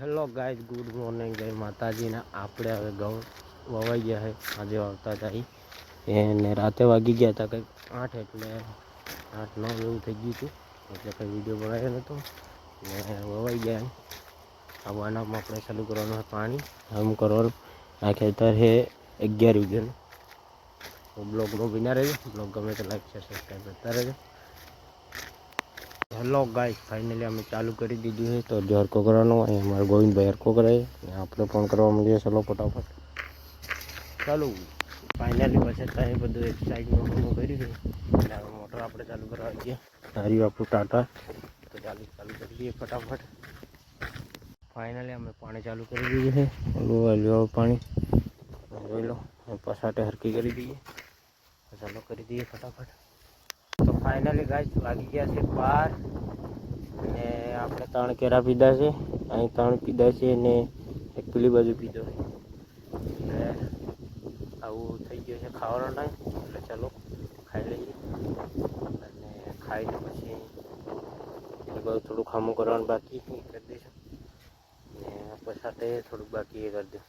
Hello guys, good morning. જય માતાજીને. આપણે હવે ઘઉં વવાઈ ગયા છે. આજે વાવતા જાય એને રાતે વાગી ગયા હતા કંઈક 8, એટલે 8-9 એવું થઈ ગયું હતું, એટલે કંઈ વિડીયો બનાવ્યો નહોતો ને વવાઈ ગયા. આવવાનામાં આપણે ચાલુ કરવાનું છે પાણી આમ કરવાનું. આ ખેતર છે 11 વીઘાનું. બ્લોગમાં બિના રહેજો. બ્લોગ ગમે તો લાઈક શેર સબસ્ક્રાઈબ કરતા રહેજો. હેલો ગાઈસ, ફાઇનલી અમે ચાલુ કરી દીધું છે. તો જો હરકો કરવાનો હોય અમારા ગોવિંદભાઈ હરકો કરાય ને આપણે પણ કરવા મળીએ. ચલો ફટાફટ ચાલુ. ફાઇનલી પછી ત્યાં બધું એક સાઈડમાં કર્યું છે એટલે હવે મોટર આપણે ચાલુ કરવા છીએ. સારી આપણું ટાટા. તો ચાલુ કરી દઈએ ફટાફટ. ફાઇનલી અમે પાણી ચાલુ કરી દીધું છે. ઓલું પાણી જોઈ લો. પસાટે હરકી કરી દઈએ. ચાલો કરી દઈએ ફટાફટ. તો ફાઇનલી ગાઈસ વાગી ગયા છે 12 ને આપણે 3 કેરા પીધા છે. અહીં 3 પીધા છે ને એક પેલી બાજુ પીધો છે. એટલે આવું થઈ ગયું છે ખાવાનો ટાઈમ. એટલે ચાલો ખાઈ લઈએ અને ખાઈને પછી બધું થોડું ખામું કરવાનું બાકી કરી દઈશું ને પછાતે થોડુંક બાકી એ કરી દઉં.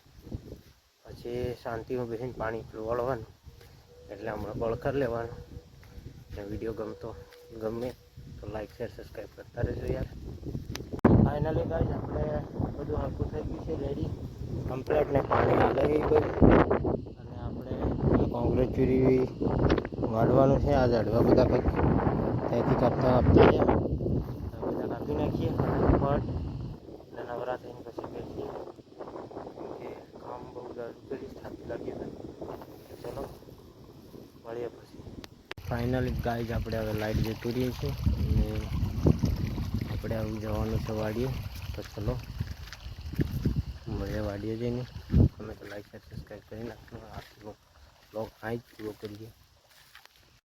પછી શાંતિમાં બેસીને પાણી પીવાળવાનું. એટલે હમણાં બળ કરી લેવાનું. વિડીયો ગમે તો લાઈક શેર સબસ્ક્રાઈબ કરતા રહેજો યાર. ફાઇનલી ગાઈસ આપણે બધું હરખું થઈ ગયું છે, રેડી કમ્પ્લીટ ને પાણી લઈ ગયું અને આપણે કોંક્રીટ ચૂરી વાળવાનું છે. આ ઝાડવા બધા કંઈક ત્યાંથી કાપતા ગયા બધા કાપી નાખીએ ફટાફટ અને નવરા થઈને પછી બેસીએ. કે કામ બહુ જાજુ કરી થાકી લાગ્યું હોય. ચલો મળીએ પછી. ફાઇનલી ગાઈઝ આપણે હવે લાઈટ જતું રહીએ છીએ અને આપણે આવી જવાનું છે વાડીએ. તો ચલો મળીએ વાડીએ જઈને. અમે તો લાઈક શેર સબસ્ક્રાઈબ કરી નાખશું. આ બ્લોગ અહીં જ પૂરો કરીએ.